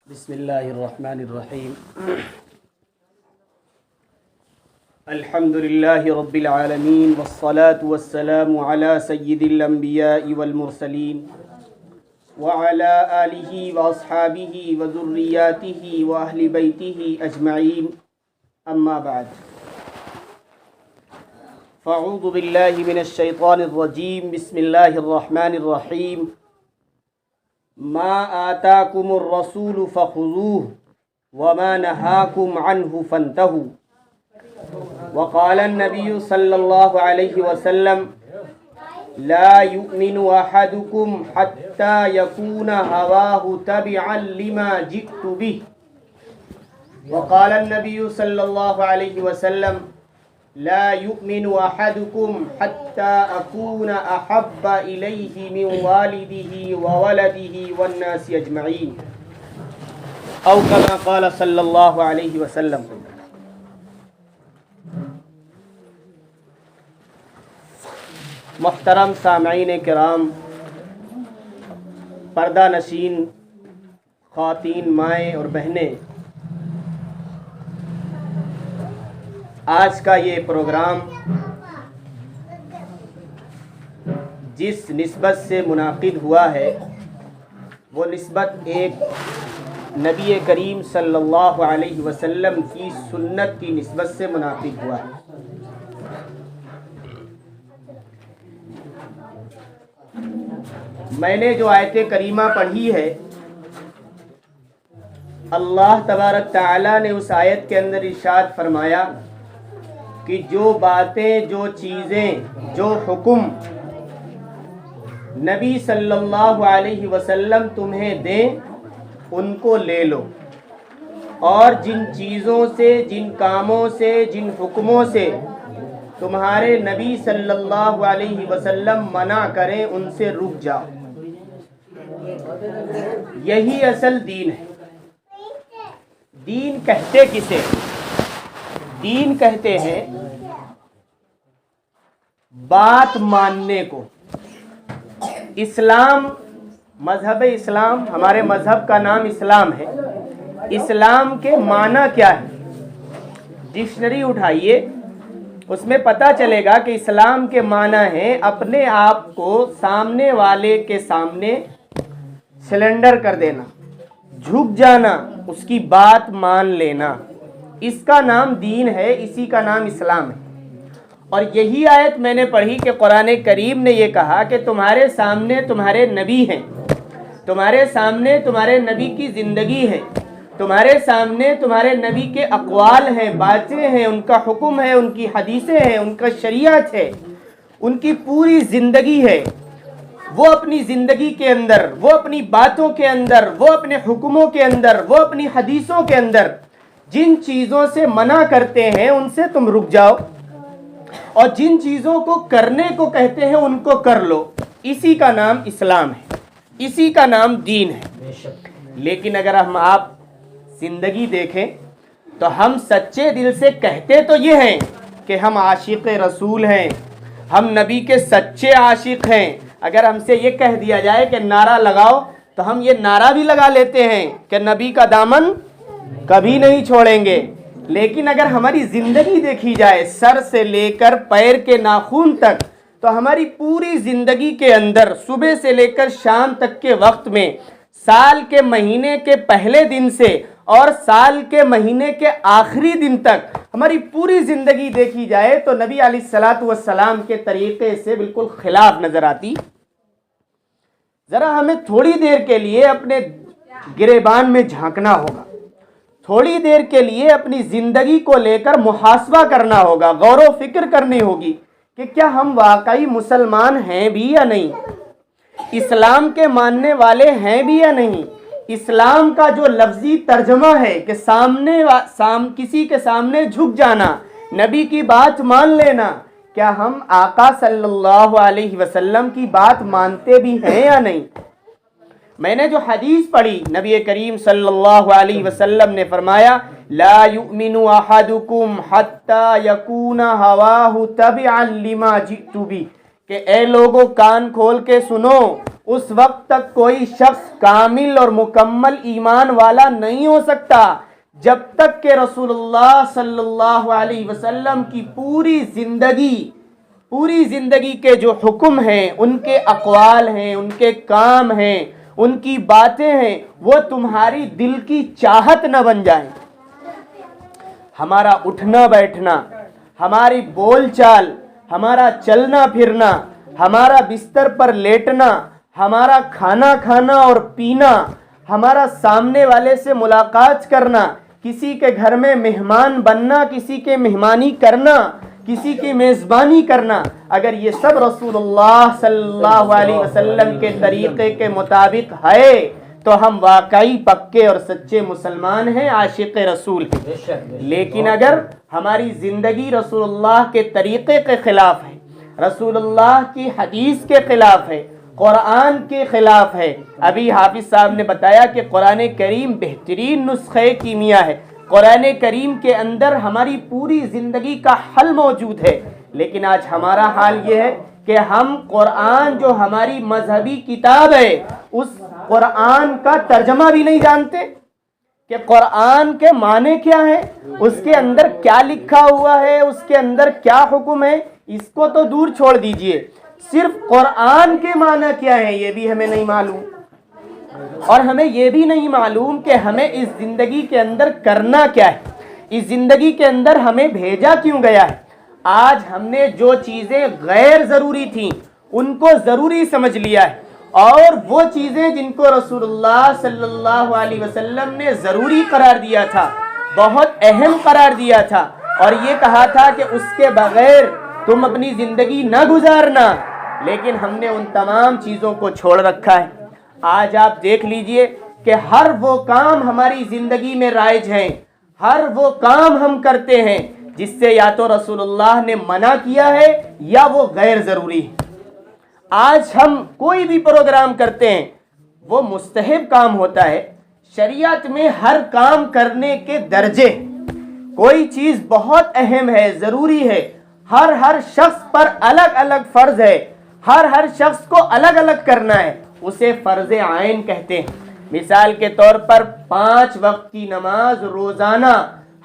بسم اللہ الرحمن الرحیم الحمد للہ رب العالمین والصلاة والسلام علی سید الانبیاء والمرسلین وعلی آلہ واصحابہ وذریاتہ واہل بیتہ اجمعین اما بعد فاعوذ باللہ من الشیطان الرجیم بسم اللہ الرحمن الرحیم ما آتاکم الرسول فخذوه وما نهاکم عنه فانتهوا وقال النبي صلی اللہ علیہ وسلم لا يؤمن أحدكم حتى يكون هواه تبعا لما جئت به وقال النبي صلی اللہ علیہ وسلم لا يؤمن أحدكم حتى أكون أحب إليه من والده وولده والناس أجمعين أو كما قال صلی اللہ علیہ وسلم۔ محترم سامعین کرام، پردہ نشین خواتین، مائیں اور بہنیں، آج کا یہ پروگرام جس نسبت سے منعقد ہوا ہے وہ نسبت ایک نبی کریم صلی اللہ علیہ وسلم کی سنت کی نسبت سے منعقد ہوا ہے۔ میں نے جو آیت کریمہ پڑھی ہے، اللہ تبارک تعالیٰ نے اس آیت کے اندر ارشاد فرمایا کہ جو باتیں، جو چیزیں، جو حکم نبی صلی اللہ علیہ وسلم تمہیں دیں ان کو لے لو، اور جن چیزوں سے، جن کاموں سے، جن حکموں سے تمہارے نبی صلی اللہ علیہ وسلم منع کریں ان سے رک جاؤ۔ یہی اصل دین ہے۔ دین کہتے کسے؟ دین کہتے ہیں بات ماننے کو۔ اسلام، مذہب اسلام، ہمارے مذہب کا نام اسلام ہے۔ اسلام کے معنی کیا ہے؟ ڈکشنری اٹھائیے، اس میں پتہ چلے گا کہ اسلام کے معنی ہے اپنے آپ کو سامنے والے کے سامنے سلنڈر کر دینا، جھک جانا، اس کی بات مان لینا۔ اس کا نام دین ہے، اسی کا نام اسلام ہے۔ اور یہی آیت میں نے پڑھی کہ قرآن کریم نے یہ کہا کہ تمہارے سامنے تمہارے نبی ہیں، تمہارے سامنے تمہارے نبی کی زندگی ہے، تمہارے سامنے تمہارے نبی کے اقوال ہیں، باتیں ہیں، ان کا حکم ہے، ان کی حدیثیں ہیں، ان کا شریعت ہے، ان کی پوری زندگی ہے۔ وہ اپنی زندگی کے اندر، وہ اپنی باتوں کے اندر، وہ اپنے حکموں کے اندر، وہ اپنی حدیثوں کے اندر جن چیزوں سے منع کرتے ہیں ان سے تم رک جاؤ، اور جن چیزوں کو کرنے کو کہتے ہیں ان کو کر لو۔ اسی کا نام اسلام ہے، اسی کا نام دین ہے۔ لیکن اگر ہم آپ زندگی دیکھیں تو ہم سچے دل سے کہتے تو یہ ہیں کہ ہم عاشق رسول ہیں، ہم نبی کے سچے عاشق ہیں۔ اگر ہم سے یہ کہہ دیا جائے کہ نعرہ لگاؤ تو ہم یہ نعرہ بھی لگا لیتے ہیں کہ نبی کا دامن کبھی نہیں چھوڑیں گے۔ لیکن اگر ہماری زندگی دیکھی جائے سر سے لے کر پیر کے ناخن تک، تو ہماری پوری زندگی کے اندر صبح سے لے کر شام تک کے وقت میں، سال کے مہینے کے پہلے دن سے اور سال کے مہینے کے آخری دن تک ہماری پوری زندگی دیکھی جائے تو نبی علیہ الصلاۃ والسلام کے طریقے سے بالکل خلاف نظر آتی۔ ذرا ہمیں تھوڑی دیر کے لیے اپنے گریبان میں جھانکنا ہوگا، تھوڑی دیر کے لیے اپنی زندگی کو لے کر محاسبہ کرنا ہوگا، غور و فکر کرنی ہوگی کہ کیا ہم واقعی مسلمان ہیں بھی یا نہیں، اسلام کے ماننے والے ہیں بھی یا نہیں۔ اسلام کا جو لفظی ترجمہ ہے کہ کسی کے سامنے جھک جانا، نبی کی بات مان لینا، کیا ہم آقا صلی اللہ علیہ وسلم کی بات مانتے بھی ہیں یا نہیں؟ میں نے جو حدیث پڑھی، نبی کریم صلی اللہ علیہ وسلم نے فرمایا لا یؤمن احدکم حتی یکون ہواہ تبعا لما جئت بہ، کہ اے لوگوں کان کھول کے سنو، اس وقت تک کوئی شخص کامل اور مکمل ایمان والا نہیں ہو سکتا جب تک کہ رسول اللہ صلی اللہ علیہ وسلم کی پوری زندگی کے جو حکم ہیں، ان کے اقوال ہیں، ان کے کام ہیں، ان کی باتیں ہیں، وہ تمہاری دل کی چاہت نہ بن جائیں۔ ہمارا اٹھنا بیٹھنا، ہماری بول چال، ہمارا چلنا پھرنا، ہمارا بستر پر لیٹنا، ہمارا کھانا کھانا اور پینا، ہمارا سامنے والے سے ملاقات کرنا، کسی کے گھر میں مہمان بننا، کسی کے مہمانی کرنا، کسی کی میزبانی کرنا، اگر یہ سب رسول اللہ صلی اللہ علیہ وسلم کے طریقے کے مطابق ہے تو ہم واقعی پکے اور سچے مسلمان ہیں، عاشق رسول ہیں۔ لیکن اگر ہماری زندگی رسول اللہ کے طریقے کے خلاف ہے، رسول اللہ کی حدیث کے خلاف ہے، قرآن کے خلاف ہے، ابھی حافظ صاحب نے بتایا کہ قرآن کریم بہترین نسخہ کیمیا ہے، قرآن کریم کے اندر ہماری پوری زندگی کا حل موجود ہے، لیکن آج ہمارا حال یہ ہے کہ ہم قرآن جو ہماری مذہبی کتاب ہے اس قرآن کا ترجمہ بھی نہیں جانتے کہ قرآن کے معنی کیا ہے، اس کے اندر کیا لکھا ہوا ہے، اس کے اندر کیا حکم ہے، اس کو تو دور چھوڑ دیجئے، صرف قرآن کے معنی کیا ہے یہ بھی ہمیں نہیں معلوم، اور ہمیں یہ بھی نہیں معلوم کہ ہمیں اس زندگی کے اندر کرنا کیا ہے، اس زندگی کے اندر ہمیں بھیجا کیوں گیا ہے۔ آج ہم نے جو چیزیں غیر ضروری تھیں ان کو ضروری سمجھ لیا ہے، اور وہ چیزیں جن کو رسول اللہ صلی اللہ علیہ وسلم نے ضروری قرار دیا تھا، بہت اہم قرار دیا تھا، اور یہ کہا تھا کہ اس کے بغیر تم اپنی زندگی نہ گزارنا، لیکن ہم نے ان تمام چیزوں کو چھوڑ رکھا ہے۔ آج آپ دیکھ لیجئے کہ ہر وہ کام ہماری زندگی میں رائج ہیں، ہر وہ کام ہم کرتے ہیں جس سے یا تو رسول اللہ نے منع کیا ہے یا وہ غیر ضروری ہے۔ آج ہم کوئی بھی پروگرام کرتے ہیں وہ مستحب کام ہوتا ہے، شریعت میں ہر کام کرنے کے درجے، کوئی چیز بہت اہم ہے، ضروری ہے، ہر شخص پر الگ الگ فرض ہے، ہر شخص کو الگ الگ کرنا ہے، اسے فرض عین کہتے ہیں۔ مثال کے طور پر 5 وقت کی نماز روزانہ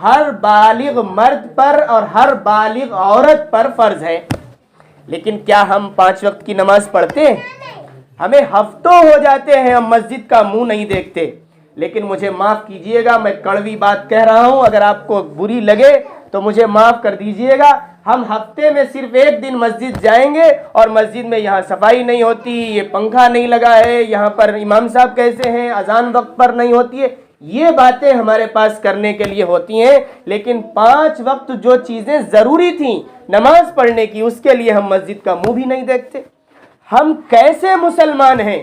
ہر بالغ مرد پر اور ہر بالغ عورت پر فرض ہے، لیکن کیا ہم 5 وقت کی نماز پڑھتے ہیں؟ ہمیں ہفتوں ہو جاتے ہیں ہم مسجد کا منہ نہیں دیکھتے۔ لیکن مجھے معاف کیجئے گا، میں کڑوی بات کہہ رہا ہوں، اگر آپ کو بری لگے تو مجھے معاف کر دیجئے گا، ہم ہفتے میں صرف 1 دن مسجد جائیں گے اور مسجد میں یہاں صفائی نہیں ہوتی، یہ پنکھا نہیں لگا ہے، یہاں پر امام صاحب کیسے ہیں، اذان وقت پر نہیں ہوتی ہے، یہ باتیں ہمارے پاس کرنے کے لیے ہوتی ہیں، لیکن 5 وقت جو چیزیں ضروری تھیں نماز پڑھنے کی، اس کے لیے ہم مسجد کا منہ بھی نہیں دیکھتے۔ ہم کیسے مسلمان ہیں،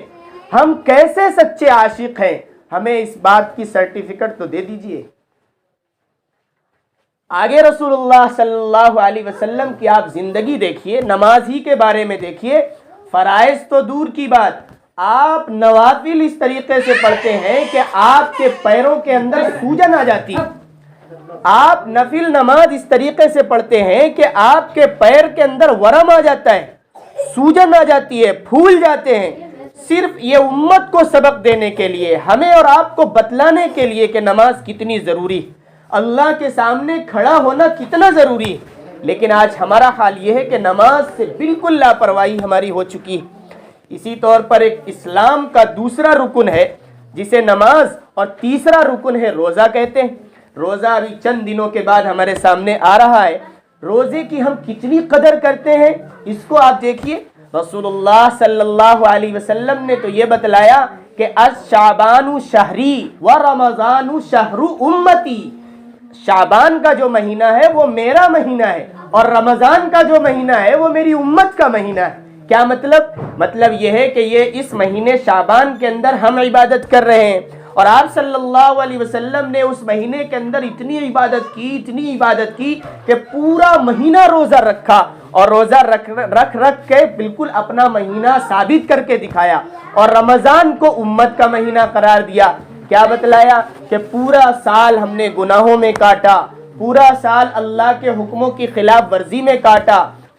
ہم کیسے سچے عاشق ہیں، ہمیں اس بات کی سرٹیفکیٹ تو دے دیجئے۔ آگے رسول اللہ صلی اللہ علیہ وسلم کی آپ زندگی دیکھیے، نماز ہی کے بارے میں دیکھیے، فرائض تو دور کی بات، آپ نوافل اس طریقے سے پڑھتے ہیں کہ آپ کے پیروں کے اندر سوجن آ جاتی ہے، آپ نفل نماز اس طریقے سے پڑھتے ہیں کہ آپ کے پیر کے اندر ورم آ جاتا ہے، سوجن آ جاتی ہے، پھول جاتے ہیں، صرف یہ امت کو سبق دینے کے لیے، ہمیں اور آپ کو بتلانے کے لیے کہ نماز کتنی ضروری ہے، اللہ کے سامنے کھڑا ہونا کتنا ضروری ہے۔ لیکن آج ہمارا حال یہ ہے کہ نماز سے بالکل لاپرواہی ہماری ہو چکی ہے۔ اسی طور پر ایک اسلام کا دوسرا رکن ہے جسے نماز اور تیسرا رکن ہے روزہ کہتے ہیں۔ روزہ ابھی چند دنوں کے بعد ہمارے سامنے آ رہا ہے، روزے کی ہم کتنی قدر کرتے ہیں اس کو آپ دیکھیے۔ رسول اللہ صلی اللہ علیہ وسلم نے تو یہ بتلایا کہ شعبان شہری و رمضان شہر امتی، شعبان کا جو مہینہ ہے وہ میرا مہینہ ہے اور رمضان کا جو مہینہ ہے وہ میری امت کا مہینہ ہے۔ کیا مطلب یہ ہے کہ یہ اس مہینے شعبان کے اندر ہم عبادت کر رہے ہیں، اور آپ صلی اللہ علیہ وسلم نے اس مہینے کے اندر اتنی عبادت کی کہ پورا مہینہ روزہ رکھا، اور روزہ رکھ کے بالکل اپنا مہینہ ثابت کر کے دکھایا، اور رمضان کو امت کا مہینہ قرار دیا۔ کیا بتلایا کہ پورا سال ہم نے گناہوں میں کاٹا، پورا سال اللہ کے حکموں کی خلاف ورزی میں کاٹا،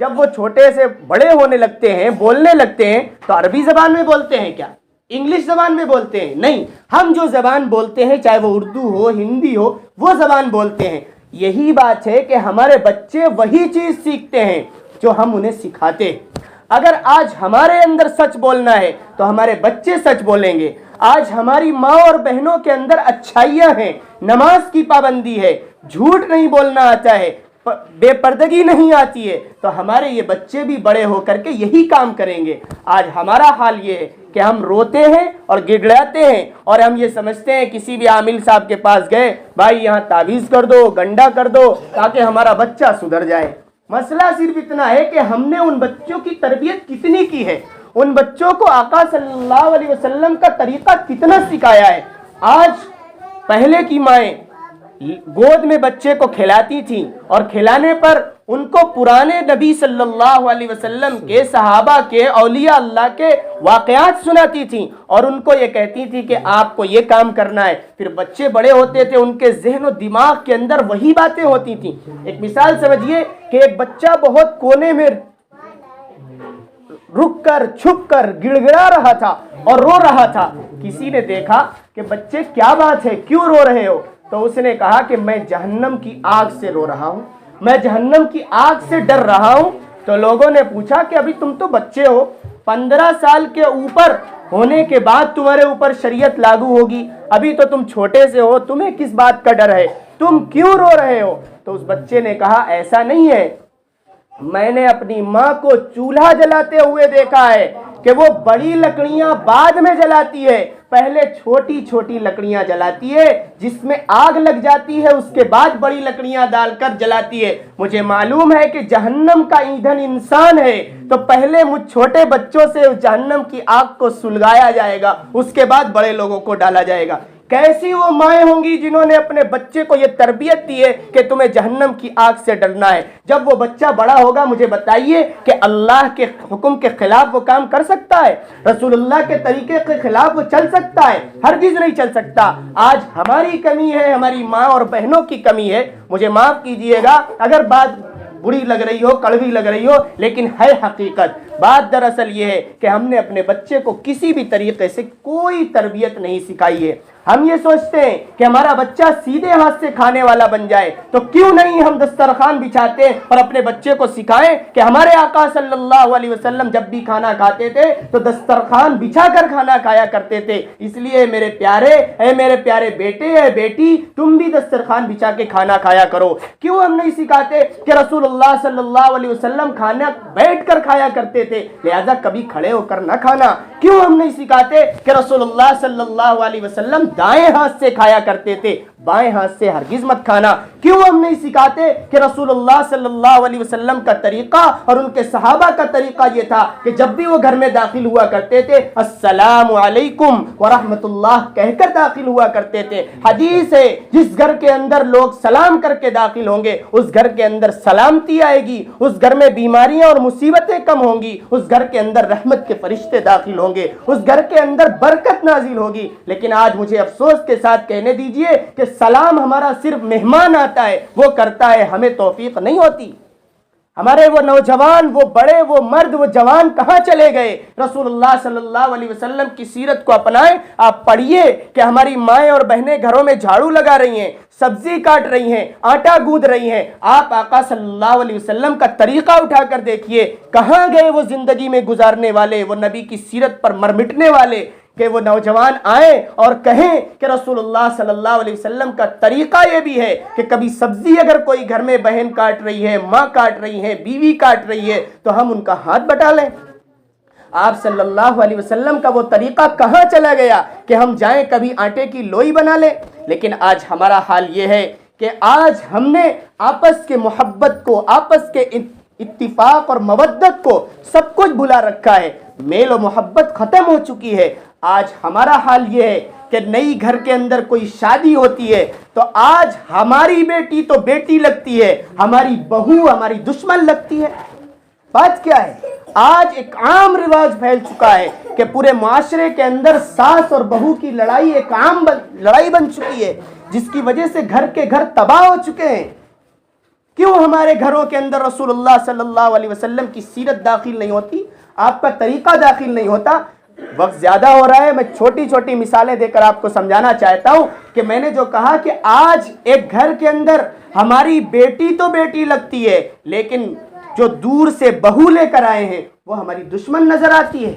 جب وہ چھوٹے سے بڑے ہونے لگتے ہیں، بولنے لگتے ہیں، تو عربی زبان میں بولتے ہیں کیا؟ انگلش زبان میں بولتے ہیں؟ نہیں، ہم جو زبان بولتے ہیں، چاہے وہ اردو ہو، ہندی ہو، وہ زبان بولتے ہیں۔ یہی بات ہے کہ ہمارے بچے وہی چیز سیکھتے ہیں جو ہم انہیں سکھاتے ہیں۔ اگر آج ہمارے اندر سچ بولنا ہے تو ہمارے بچے سچ بولیں گے۔ آج ہماری ماں اور بہنوں کے اندر اچھائیاں ہیں، نماز کی پابندی ہے، جھوٹ نہیں بولنا آتا ہے، بے پردگی نہیں آتی ہے، تو ہمارے یہ بچے بھی بڑے ہو کر کے یہی کام کریں گے۔ آج ہمارا حال یہ ہے کہ ہم روتے ہیں اور گڑگڑاتے ہیں، اور ہم یہ سمجھتے ہیں کسی بھی عامل صاحب کے پاس گئے، بھائی یہاں تعویذ کر دو، گنڈا کر دو تاکہ ہمارا بچہ سدھر جائے۔ مسئلہ صرف اتنا ہے کہ ہم نے ان بچوں کی تربیت کتنی کی ہے، ان بچوں کو آقا صلی اللہ علیہ وسلم کا طریقہ کتنا سکھایا ہے۔ آج پہلے کی مائیں گود میں بچے کو کھلاتی تھیں، اور کھلانے پر ان کو پرانے نبی صلی اللہ علیہ وسلم کے، صحابہ کے، اولیاء اللہ کے واقعات سناتی تھیں، اور ان کو یہ کہتی تھی کہ آپ کو یہ کام کرنا ہے۔ پھر بچے بڑے ہوتے تھے، ان کے ذہن و دماغ کے اندر وہی باتیں ہوتی تھیں۔ ایک مثال سمجھیے کہ ایک بچہ بہت کونے میں رک کر، چھپ کر گڑگڑا رہا تھا اور رو رہا تھا۔ کسی نے دیکھا کہ بچے کیا بات ہے، کیوں رو رہے ہو؟ تو اس نے کہا کہ میں جہنم کی آگ سے رو رہا ہوں، میں جہنم کی آگ سے ڈر رہا ہوں۔ تو لوگوں نے پوچھا کہ ابھی تم تو بچے ہو، 15 سال کے اوپر ہونے کے بعد تمہارے اوپر شریعت لاگو ہوگی، ابھی تو تم چھوٹے سے ہو، تمہیں کس بات کا ڈر ہے، تم کیوں رو رہے ہو؟ تو اس بچے نے کہا ایسا نہیں ہے، میں نے اپنی ماں کو چولہا جلاتے ہوئے دیکھا ہے کہ وہ بڑی لکڑیاں بعد میں جلاتی ہے، پہلے چھوٹی چھوٹی لکڑیاں جلاتی ہے، جس میں آگ لگ جاتی ہے، اس کے بعد بڑی لکڑیاں ڈال کر جلاتی ہے۔ مجھے معلوم ہے کہ جہنم کا ایندھن انسان ہے، تو پہلے مجھ چھوٹے بچوں سے جہنم کی آگ کو سلگایا جائے گا، اس کے بعد بڑے لوگوں کو ڈالا جائے گا۔ کیسی وہ مائیں ہوں گی جنہوں نے اپنے بچے کو یہ تربیت دی ہے کہ تمہیں جہنم کی آگ سے ڈرنا ہے۔ جب وہ بچہ بڑا ہوگا، مجھے بتائیے کہ اللہ کے حکم کے خلاف وہ کام کر سکتا ہے؟ رسول اللہ کے طریقے کے خلاف وہ چل سکتا ہے؟ ہرگز نہیں چل سکتا۔ آج ہماری کمی ہے، ہماری ماں اور بہنوں کی کمی ہے۔ مجھے معاف کیجئے گا اگر بات بری لگ رہی ہو، کڑوی لگ رہی ہو، لیکن ہے حقیقت۔ بات دراصل یہ ہے کہ ہم نے اپنے بچے کو کسی بھی طریقے سے کوئی تربیت نہیں سکھائی ہے۔ ہم یہ سوچتے ہیں کہ ہمارا بچہ سیدھے ہاتھ سے کھانے والا بن جائے، تو کیوں نہیں ہم دسترخوان بچھاتے ہیں اور اپنے بچے کو سکھائیں کہ ہمارے آقا صلی اللہ علیہ وسلم جب بھی کھانا کھاتے تھے تو دسترخوان بچھا کر کھانا کھایا کرتے تھے۔ اس لیے میرے پیارے بیٹے اے بیٹی، تم بھی دسترخوان بچھا کے کھانا کھایا کرو۔ کیوں ہم نہیں سکھاتے کہ رسول اللہ صلی اللہ علیہ وسلم کھانا بیٹھ کر کھایا کرتے تھے، لہذا کبھی کھڑے ہو کر نہ کھانا؟ کیوں ہم نہیں سکھاتے کہ رسول اللہ صلی اللہ علیہ وسلم دائیں ہاتھ سے کھایا کرتے تھے، بائیں ہاتھ سے ہرگز مت کھانا؟ کیوں ہم نہیں سکھاتے کہ رسول اللہ صلی اللہ علیہ وسلم کا طریقہ اور ان کے صحابہ کا طریقہ یہ تھا کہ جب بھی وہ گھر میں داخل ہوا کرتے تھے السلام علیکم ورحمۃ اللہ کہہ کر داخل ہوا کرتے تھے۔ حدیث ہے جس گھر کے اندر لوگ سلام کر کے داخل ہوں گے اس گھر کے اندر سلامتی آئے گی، اس گھر میں بیماریاں اور مصیبتیں کم ہوں گی، اس گھر کے اندر رحمت کے فرشتے داخل ہوں گے، اس گھر کے اندر برکت نازل ہوگی۔ لیکن آج مجھے افسوس کے ساتھ کہنے دیجئے کہ سلام ہمارا صرف مہمان آتا ہے وہ کرتا ہے، ہمیں توفیق نہیں ہوتی۔ ہمارے وہ نوجوان، وہ بڑے، وہ مرد، وہ جوان کہاں چلے گئے؟ رسول اللہ صلی اللہ علیہ وسلم کی سیرت کو اپنائیں۔ آپ پڑھیے کہ ہماری مائیں اور بہنیں گھروں میں جھاڑو لگا رہی ہیں، سبزی کاٹ رہی ہیں، آٹا گوندھ رہی ہیں۔ آپ آقا صلی اللہ علیہ وسلم کا طریقہ اٹھا کر دیکھیے، کہاں گئے وہ زندگی میں گزارنے والے، وہ نبی کی سیرت پر مر مٹنے والے، کہ وہ نوجوان آئیں اور کہیں کہ رسول اللہ صلی اللہ علیہ وسلم کا طریقہ یہ بھی ہے کہ کبھی سبزی اگر کوئی گھر میں بہن کاٹ رہی ہے، ماں کاٹ رہی ہے، بیوی کاٹ رہی ہے تو ہم ان کا ہاتھ بٹا لیں۔ آپ صلی اللہ علیہ وسلم کا وہ طریقہ کہاں چلا گیا کہ ہم جائیں کبھی آٹے کی لوئی بنا لیں؟ لیکن آج ہمارا حال یہ ہے کہ آج ہم نے آپس کے محبت کو، آپس کے اتفاق اور مودت کو سب کچھ بھلا رکھا ہے، میل و محبت ختم ہو چکی ہے۔ آج ہمارا حال یہ ہے کہ نئی گھر کے اندر کوئی شادی ہوتی ہے تو آج ہماری بیٹی تو بیٹی لگتی ہے، ہماری بہو ہماری دشمن لگتی ہے۔ بات کیا ہے؟ آج ایک عام رواج پھیل چکا ہے کہ پورے معاشرے کے اندر ساس اور بہو کی لڑائی ایک عام لڑائی بن چکی ہے، جس کی وجہ سے گھر کے گھر تباہ ہو چکے ہیں۔ کیوں ہمارے گھروں کے اندر رسول اللہ صلی اللہ علیہ وسلم کی سیرت داخل نہیں ہوتی، آپ کا طریقہ داخل نہیں ہوتا؟ وقت زیادہ ہو رہا ہے، میں چھوٹی چھوٹی مثالیں دے کر آپ کو سمجھانا چاہتا ہوں کہ میں نے جو کہا کہ آج ایک گھر کے اندر ہماری بیٹی تو بیٹی لگتی ہے، لیکن جو دور سے بہو لے کر آئے ہیں وہ ہماری دشمن نظر آتی ہے۔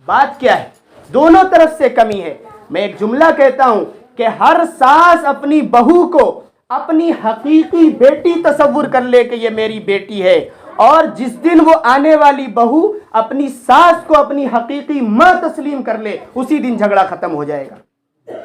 بات کیا ہے؟ دونوں طرف سے کمی ہے۔ میں ایک جملہ کہتا ہوں کہ ہر ساس اپنی بہو کو اپنی حقیقی بیٹی تصور کر لے کہ یہ میری بیٹی ہے، اور جس دن وہ آنے والی بہو اپنی ساس کو اپنی حقیقی ماں تسلیم کر لے، اسی دن جھگڑا ختم ہو جائے گا۔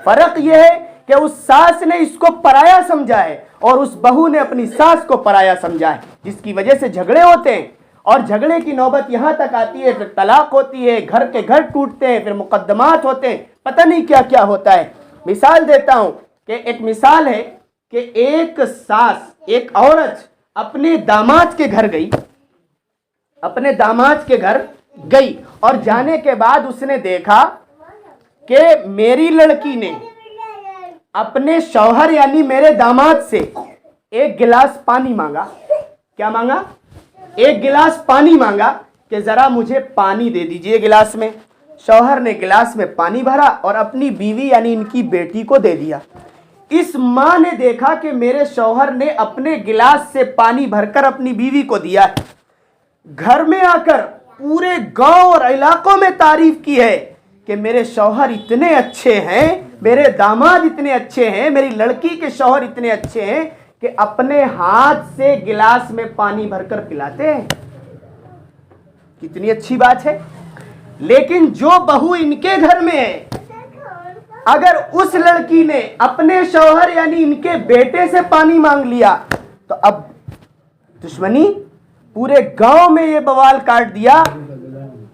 فرق یہ ہے کہ اس ساس نے اس کو پرایا سمجھا ہے اور اس بہو نے اپنی ساس کو پرایا سمجھا ہے، جس کی وجہ سے جھگڑے ہوتے ہیں، اور جھگڑے کی نوبت یہاں تک آتی ہے، پھر طلاق ہوتی ہے، گھر کے گھر ٹوٹتے ہیں، پھر مقدمات ہوتے ہیں، پتہ نہیں کیا کیا ہوتا ہے۔ مثال دیتا ہوں کہ ایک مثال ہے کہ ایک ساس، ایک عورت اپنے داماد کے گھر گئی، اپنے داماد کے گھر گئی، اور جانے کے بعد اس نے دیکھا کہ میری لڑکی نے اپنے شوہر یعنی میرے داماد سے ایک گلاس پانی مانگا۔ کیا مانگا؟ ایک گلاس پانی مانگا کہ ذرا مجھے پانی دے دیجئے گلاس میں۔ شوہر نے گلاس میں پانی بھرا اور اپنی بیوی یعنی ان کی بیٹی کو دے دیا۔ اس ماں نے دیکھا کہ میرے شوہر نے اپنے گلاس سے پانی بھر کر اپنی بیوی کو دیا، گھر میں آ کر پورے گاؤں اور علاقوں میں تعریف کی ہے کہ میرے شوہر اتنے اچھے ہیں، میرے داماد اتنے اچھے ہیں، میری لڑکی کے شوہر اتنے اچھے ہیں کہ اپنے ہاتھ سے گلاس میں پانی بھر کر پلاتے ہیں۔ کتنی اچھی بات ہے۔ لیکن جو بہو ان کے گھر میں ہے، اگر اس لڑکی نے اپنے شوہر یعنی ان کے بیٹے سے پانی مانگ لیا تو اب دشمنی، پورے گاؤں میں یہ بوال کاٹ دیا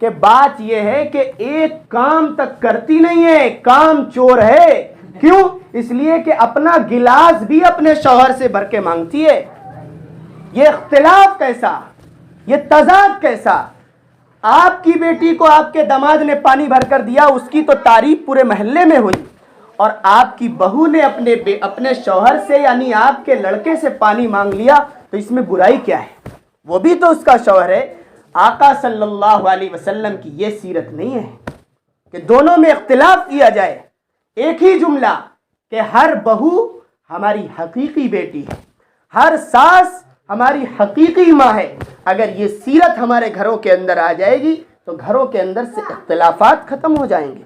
کہ بات یہ ہے کہ ایک کام تک کرتی نہیں ہے، کام چور ہے۔ کیوں؟ اس لیے کہ اپنا گلاس بھی اپنے شوہر سے بھر کے مانگتی ہے۔ یہ اختلاف کیسا، یہ تضاد کیسا؟ آپ کی بیٹی کو آپ کے داماد نے پانی بھر کر دیا، اس کی تو تعریف پورے محلے میں ہوئی، اور آپ کی بہو نے اپنے شوہر سے یعنی آپ کے لڑکے سے پانی مانگ لیا، تو اس میں برائی کیا ہے؟ وہ بھی تو اس کا شوہر ہے۔ آقا صلی اللہ علیہ وسلم کی یہ سیرت نہیں ہے کہ دونوں میں اختلاف کیا جائے۔ ایک ہی جملہ کہ ہر بہو ہماری حقیقی بیٹی ہے، ہر ساس ہماری حقیقی ماں ہے۔ اگر یہ سیرت ہمارے گھروں کے اندر آ جائے گی تو گھروں کے اندر سے اختلافات ختم ہو جائیں گے۔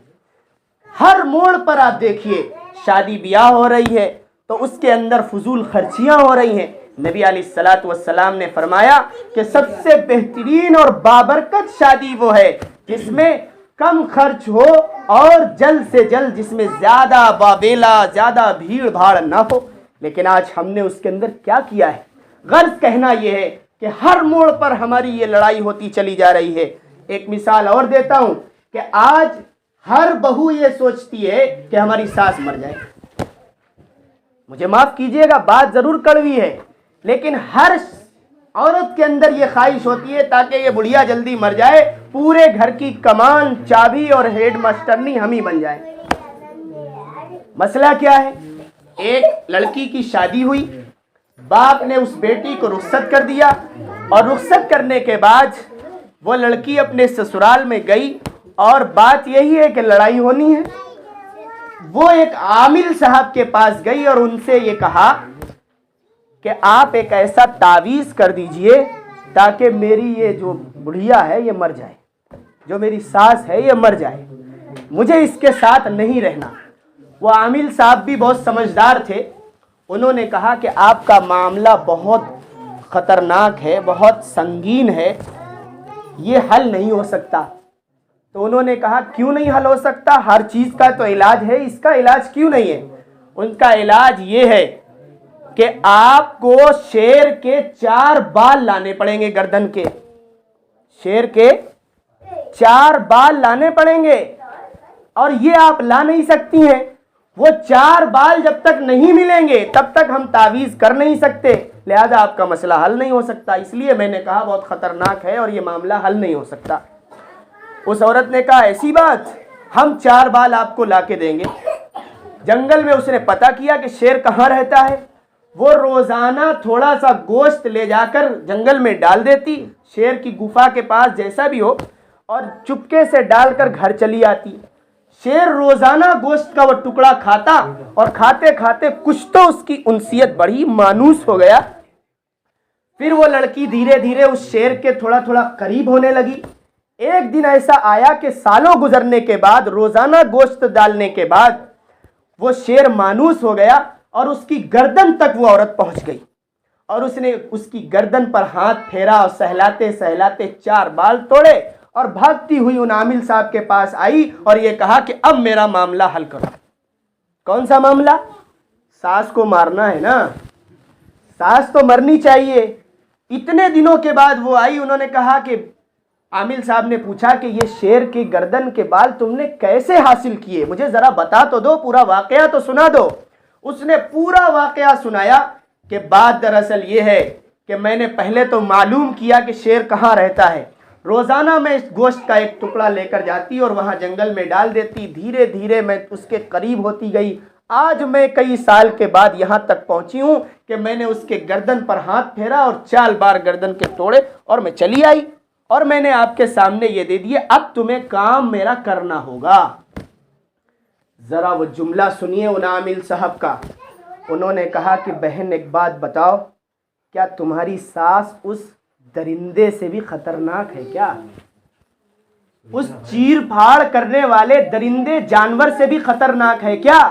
ہر موڑ پر آپ دیکھیے شادی بیاہ ہو رہی ہے تو اس کے اندر فضول خرچیاں ہو رہی ہیں۔ نبی علیہ الصلوۃ والسلام نے فرمایا کہ سب سے بہترین اور بابرکت شادی وہ ہے جس میں کم خرچ ہو اور جلد سے جلد، جس میں زیادہ باویلا، زیادہ بھیڑ بھاڑ نہ ہو۔ لیکن آج ہم نے اس کے اندر کیا کیا ہے؟ غرض کہنا یہ ہے کہ ہر موڑ پر ہماری یہ لڑائی ہوتی چلی جا رہی ہے۔ ایک مثال اور دیتا ہوں کہ آج ہر بہو یہ سوچتی ہے کہ ہماری ساس مر جائے۔ مجھے معاف کیجئے گا، بات ضرور کڑوی ہے، لیکن ہر عورت کے اندر یہ خواہش ہوتی ہے تاکہ یہ بڑھیا جلدی مر جائے، پورے گھر کی کمان، چابی اور ہیڈ ماسٹرنی ہم ہی بن جائیں۔ مسئلہ کیا ہے؟ ایک لڑکی کی شادی ہوئی، باپ نے اس بیٹی کو رخصت کر دیا، اور رخصت کرنے کے بعد وہ لڑکی اپنے سسرال میں گئی، اور بات یہی ہے کہ لڑائی ہونی ہے۔ وہ ایک عامل صاحب کے پاس گئی اور ان سے یہ کہا کہ آپ ایک ایسا تعویذ کر دیجئے تاکہ میری یہ جو بڑھیا ہے یہ مر جائے، جو میری ساس ہے یہ مر جائے، مجھے اس کے ساتھ نہیں رہنا۔ وہ عامل صاحب بھی بہت سمجھدار تھے، انہوں نے کہا کہ آپ کا معاملہ بہت خطرناک ہے، بہت سنگین ہے، یہ حل نہیں ہو سکتا۔ تو انہوں نے کہا کیوں نہیں حل ہو سکتا؟ ہر چیز کا تو علاج ہے، اس کا علاج کیوں نہیں ہے؟ ان کا علاج یہ ہے کہ آپ کو شیر کے 4 بال لانے پڑیں گے، گردن کے شیر کے 4 بال لانے پڑیں گے، اور یہ آپ لا نہیں سکتی ہیں۔ وہ 4 بال جب تک نہیں ملیں گے تب تک ہم تعویذ کر نہیں سکتے، لہذا آپ کا مسئلہ حل نہیں ہو سکتا۔ اس لیے میں نے کہا بہت خطرناک ہے اور یہ معاملہ حل نہیں ہو سکتا۔ اس عورت نے کہا ایسی بات، ہم 4 بال آپ کو لا کے دیں گے۔ جنگل میں اس نے پتہ کیا کہ شیر کہاں رہتا ہے، وہ روزانہ تھوڑا سا گوشت لے جا کر جنگل میں ڈال دیتی، شیر کی گفا کے پاس جیسا بھی ہو، اور چپکے سے ڈال کر گھر چلی آتی۔ شیر روزانہ گوشت کا وہ ٹکڑا کھاتا، اور کھاتے کھاتے کچھ تو اس کی انسیت بڑھی، مانوس ہو گیا۔ پھر وہ لڑکی دھیرے دھیرے اس شیر کے تھوڑا تھوڑا قریب ہونے لگی۔ ایک دن ایسا آیا کہ سالوں گزرنے کے بعد، روزانہ گوشت ڈالنے کے بعد، وہ شیر مانوس ہو گیا اور اس کی گردن تک وہ عورت پہنچ گئی، اور اس نے اس کی گردن پر ہاتھ پھیرا اور سہلاتے سہلاتے 4 بال توڑے، اور بھاگتی ہوئی ان عامل صاحب کے پاس آئی اور یہ کہا کہ اب میرا معاملہ حل کرو۔ کون سا معاملہ؟ ساس کو مارنا ہے نا، ساس تو مرنی چاہیے۔ اتنے دنوں کے بعد وہ آئی، انہوں نے کہا کہ عامل صاحب نے پوچھا کہ یہ شیر کی گردن کے بال تم نے کیسے حاصل کیے، مجھے ذرا بتا تو دو، پورا واقعہ تو سنا دو۔ اس نے پورا واقعہ سنایا کہ بات دراصل یہ ہے کہ میں نے پہلے تو معلوم کیا کہ شیر کہاں رہتا ہے، روزانہ میں اس گوشت کا ایک ٹکڑا لے کر جاتی اور وہاں جنگل میں ڈال دیتی، دھیرے دھیرے میں اس کے قریب ہوتی گئی۔ آج میں کئی سال کے بعد یہاں تک پہنچی ہوں کہ میں نے اس کے گردن پر ہاتھ پھیرا اور 4 بار گردن کے توڑے، اور میں چلی آئی، اور میں نے آپ کے سامنے یہ دے دیے، اب تمہیں کام میرا کرنا ہوگا۔ ذرا وہ جملہ سنیے ان عامل صاحب کا۔ انہوں نے کہا کہ بہن ایک بات بتاؤ، کیا تمہاری ساس اس درندے سے بھی خطرناک ہے کیا؟ اس چیر پھاڑ کرنے والے درندے جانور سے بھی خطرناک ہے کیا؟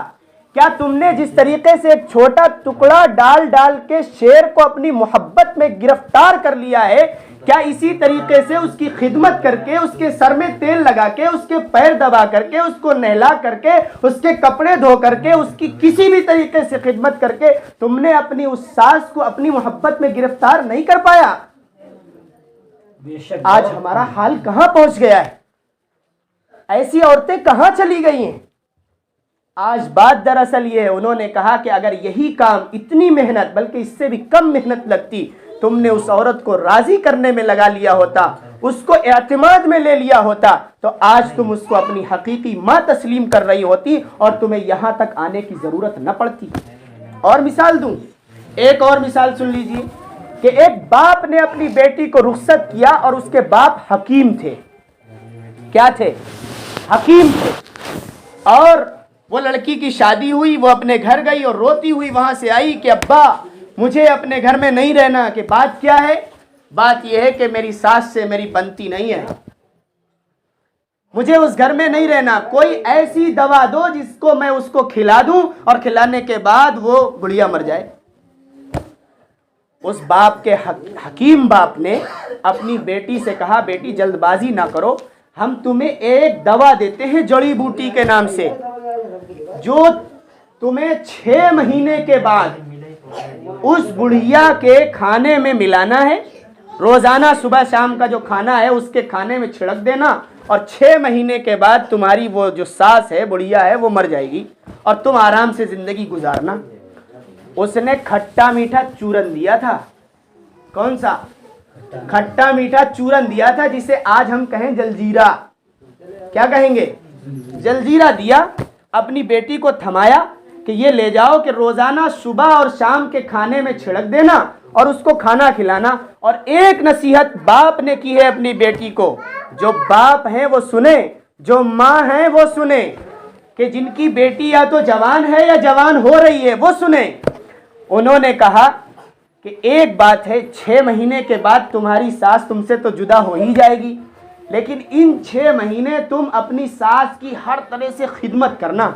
کیا تم نے جس طریقے سے ایک چھوٹا ٹکڑا ڈال ڈال کے شیر کو اپنی محبت میں گرفتار کر لیا ہے، کیا اسی طریقے سے اس کی خدمت کر کے، اس کے سر میں تیل لگا کے، اس کے پیر دبا کر کے، اس کو نہلا کر کے، اس کے کپڑے دھو کر کے، اس کی کسی بھی طریقے سے خدمت کر کے تم نے اپنی اس ساس کو اپنی محبت میں گرفتار نہیں کر پایا؟ آج ہمارا حال کہاں پہنچ گیا ہے؟ ایسی عورتیں کہاں چلی گئی ہیں؟ آج بات دراصل یہ ہے، انہوں نے کہا کہ اگر یہی کام اتنی محنت، بلکہ اس سے بھی کم محنت لگتی، تم نے اس عورت کو راضی کرنے میں لگا لیا ہوتا، اس کو اعتماد میں لے لیا ہوتا، تو آج تم اس کو اپنی حقیقی ماں تسلیم کر رہی ہوتی اور تمہیں یہاں تک آنے کی ضرورت نہ پڑتی۔ اور مثال دوں، ایک اور مثال سن لیجیے کہ ایک باپ نے اپنی بیٹی کو رخصت کیا، اور اس کے باپ حکیم تھے۔ کیا تھے؟ حکیم تھے۔ اور وہ لڑکی کی شادی ہوئی، وہ اپنے گھر گئی اور روتی ہوئی وہاں سے آئی کہ ابا مجھے اپنے گھر میں نہیں رہنا۔ کہ بات کیا ہے؟ بات یہ ہے کہ میری ساس سے میری بنتی نہیں ہے، مجھے اس گھر میں نہیں رہنا، کوئی ایسی دوا دو جس کو میں اس کو کھلا دوں اور کھلانے کے بعد وہ بڑھیا مر جائے۔ اس باپ کے حکیم باپ نے اپنی بیٹی سے کہا بیٹی جلد بازی نہ کرو، ہم تمہیں ایک دوا دیتے ہیں جڑی بوٹی کے نام سے، جو تمہیں 6 مہینے کے بعد اس بڑھیا کے کھانے میں ملانا ہے، روزانہ صبح شام کا جو کھانا ہے اس کے کھانے میں چھڑک دینا، اور 6 مہینے کے بعد تمہاری وہ جو ساس ہے، بڑھیا ہے، وہ مر جائے گی اور تم آرام سے زندگی گزارنا۔ اس نے کھٹا میٹھا چورن دیا تھا۔ کون سا؟ کھٹا میٹھا چورن دیا تھا، جسے آج ہم کہیں جلجیرا۔ کیا کہیں گے؟ جلجیرا دیا۔ اپنی بیٹی کو تھمایا کہ یہ لے جاؤ کہ روزانہ صبح اور شام کے کھانے میں چھڑک دینا اور اس کو کھانا کھلانا۔ اور ایک نصیحت باپ نے کی ہے اپنی بیٹی کو، جو باپ ہیں وہ سنیں، جو ماں ہیں وہ سنیں، کہ جن کی بیٹی یا تو جوان ہے یا جوان ہو رہی ہے وہ سنیں۔ انہوں نے کہا کہ ایک بات ہے، 6 مہینے کے بعد تمہاری ساس تم سے تو جدا ہو ہی جائے گی، لیکن ان 6 مہینے تم اپنی ساس کی ہر طرح سے خدمت کرنا،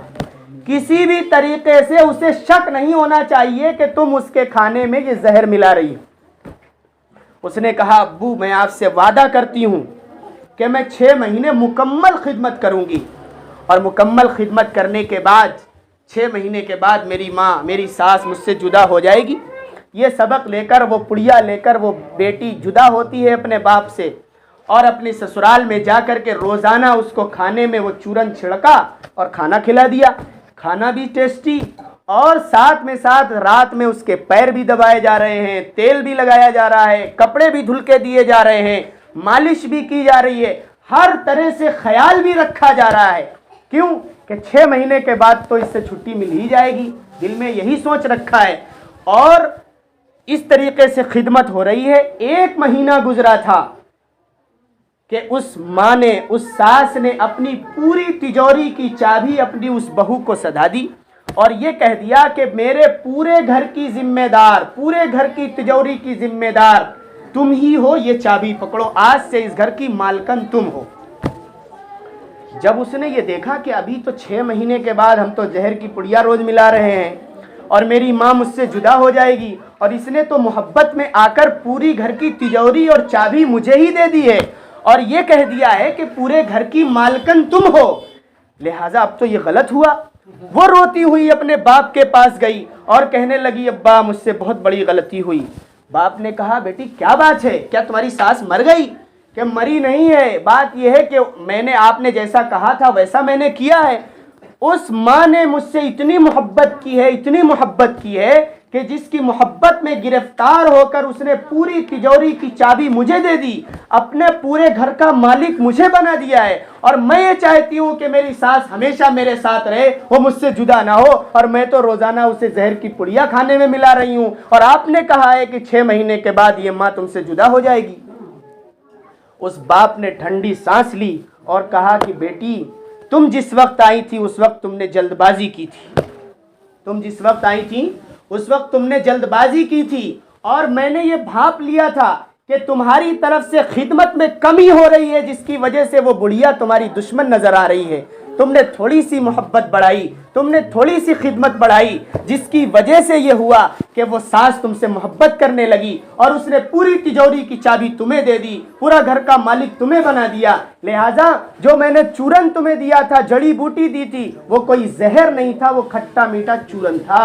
کسی بھی طریقے سے اسے شک نہیں ہونا چاہیے کہ تم اس کے کھانے میں یہ زہر ملا رہی ہو۔ اس نے کہا ابو میں آپ سے وعدہ کرتی ہوں کہ میں 6 مہینے مکمل خدمت کروں گی، اور مکمل خدمت کرنے کے بعد 6 مہینے کے بعد میری ماں، میری ساس مجھ سے جدا ہو جائے گی۔ یہ سبق لے کر وہ پڑیا لے کر وہ بیٹی جدا ہوتی ہے اپنے باپ سے، اور اپنے سسرال میں جا کر کے روزانہ اس کو کھانے میں وہ چورن چھڑکا اور کھانا کھلا دیا، کھانا بھی ٹیسٹی، اور ساتھ میں ساتھ رات میں اس کے پیر بھی دبائے جا رہے ہیں، تیل بھی لگایا جا رہا ہے، کپڑے بھی دھل کے دیے جا رہے ہیں، مالش بھی کی جا رہی ہے، ہر طرح سے خیال بھی رکھا جا رہا ہے۔ کیوں کہ 6 مہینے کے بعد تو اس سے چھٹی مل ہی جائے گی، دل میں یہی سوچ رکھا ہے۔ اور اس طریقے سے خدمت ہو رہی ہے. 1 مہینہ گزرا تھا کہ اس ماں نے، اس ساس نے اپنی پوری تجوری کی چابی اپنی اس بہو کو سدھا دی اور یہ کہہ دیا کہ میرے پورے گھر کی ذمہ دار، پورے گھر کی تجوری کی ذمہ دار تم ہی ہو، یہ چابی پکڑو، آج سے اس گھر کی مالکن تم ہو. جب اس نے یہ دیکھا کہ ابھی تو 6 مہینے کے بعد ہم تو زہر کی پڑیا روز ملا رہے ہیں اور میری ماں مجھ سے جدا ہو جائے گی، اور اس نے تو محبت میں آ کر پوری گھر کی تجوری اور چابی مجھے ہی دے دی ہے اور یہ کہہ دیا ہے کہ پورے گھر کی مالکن تم ہو، لہٰذا اب تو یہ غلط ہوا. وہ روتی ہوئی اپنے باپ کے پاس گئی اور کہنے لگی ابا مجھ سے بہت بڑی غلطی ہوئی. باپ نے کہا بیٹی کیا بات ہے، کیا تمہاری ساس مر گئی؟ کہ مری نہیں ہے، بات یہ ہے کہ میں نے، آپ نے جیسا کہا تھا ویسا میں نے کیا ہے. اس ماں نے مجھ سے اتنی محبت کی ہے، اتنی محبت کی ہے کہ جس کی محبت میں گرفتار ہو کر اس نے پوری تجوری کی چابی مجھے دے دی، اپنے پورے گھر کا مالک مجھے بنا دیا ہے، اور میں یہ چاہتی ہوں کہ میری ساس ہمیشہ میرے ساتھ رہے، وہ مجھ سے جدا نہ ہو، اور میں تو روزانہ اسے زہر کی پڑیا کھانے میں ملا رہی ہوں، اور آپ نے کہا ہے کہ 6 مہینے کے بعد یہ ماں تم سے جدا ہو جائے گی. اس باپ نے ٹھنڈی سانس لی اور کہا کہ بیٹی تم جس وقت آئی تھی اس وقت تم نے جلد بازی کی تھی، تم جس وقت آئی تھی اس وقت تم نے جلد بازی کی تھی، اور میں نے یہ بھاپ لیا تھا کہ تمہاری طرف سے خدمت میں کمی ہو رہی ہے جس کی وجہ سے وہ بڑھیا تمہاری دشمن نظر آ رہی ہے. تم نے تھوڑی سی محبت بڑھائی، تم نے تھوڑی سی خدمت بڑھائی، جس کی وجہ سے یہ ہوا کہ وہ ساس تم سے محبت کرنے لگی اور اس نے پوری تجوری کی چابی تمہیں دے دی، پورا گھر کا مالک تمہیں بنا دیا. لہٰذا جو میں نے چورن تمہیں دیا تھا، جڑی بوٹی دی تھی، وہ کوئی زہر نہیں تھا، وہ کھٹا میٹھا چورن تھا.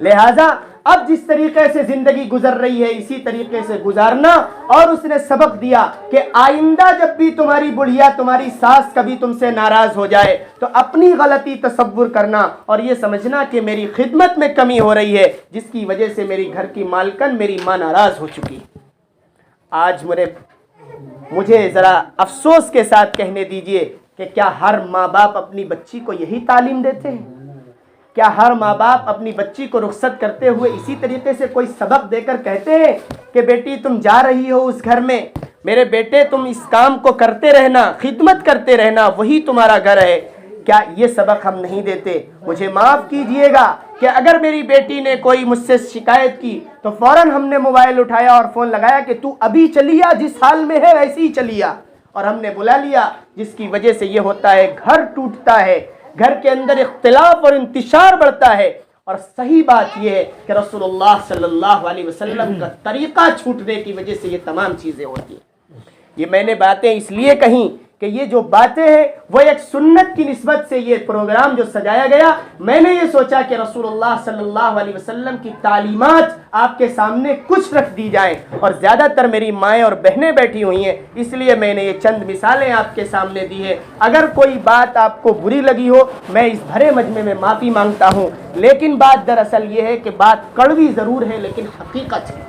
لہٰذا اب جس طریقے سے زندگی گزر رہی ہے اسی طریقے سے گزارنا. اور اس نے سبق دیا کہ آئندہ جب بھی تمہاری بڑھیا، تمہاری ساس کبھی تم سے ناراض ہو جائے تو اپنی غلطی تصور کرنا اور یہ سمجھنا کہ میری خدمت میں کمی ہو رہی ہے جس کی وجہ سے میری گھر کی مالکن، میری ماں ناراض ہو چکی. آج مجھے ذرا افسوس کے ساتھ کہنے دیجئے کہ کیا ہر ماں باپ اپنی بچی کو یہی تعلیم دیتے ہیں؟ کیا ہر ماں باپ اپنی بچی کو رخصت کرتے ہوئے اسی طریقے سے کوئی سبق دے کر کہتے ہیں کہ بیٹی تم جا رہی ہو اس گھر میں، میرے بیٹے تم اس کام کو کرتے رہنا، خدمت کرتے رہنا، وہی تمہارا گھر ہے؟ کیا یہ سبق ہم نہیں دیتے؟ مجھے معاف کیجئے گا کہ اگر میری بیٹی نے کوئی مجھ سے شکایت کی تو فوراً ہم نے موبائل اٹھایا اور فون لگایا کہ تو ابھی چلی آ، جس حال میں ہے ویسے ہی چلی آ، اور ہم نے بلا لیا. جس کی وجہ سے یہ ہوتا ہے گھر ٹوٹتا ہے، گھر کے اندر اختلاف اور انتشار بڑھتا ہے. اور صحیح بات یہ ہے کہ رسول اللہ صلی اللہ علیہ وسلم کا طریقہ چھوٹنے کی وجہ سے یہ تمام چیزیں ہوتی ہیں. یہ میں نے باتیں اس لیے کہیں کہ یہ جو باتیں ہیں وہ ایک سنت کی نسبت سے یہ پروگرام جو سجایا گیا، میں نے یہ سوچا کہ رسول اللہ صلی اللہ علیہ وسلم کی تعلیمات آپ کے سامنے کچھ رکھ دی جائیں، اور زیادہ تر میری مائیں اور بہنیں بیٹھی ہوئی ہیں اس لیے میں نے یہ چند مثالیں آپ کے سامنے دی ہیں. اگر کوئی بات آپ کو بری لگی ہو میں اس بھرے مجمع میں معافی مانگتا ہوں، لیکن بات دراصل یہ ہے کہ بات کڑوی ضرور ہے لیکن حقیقت ہے،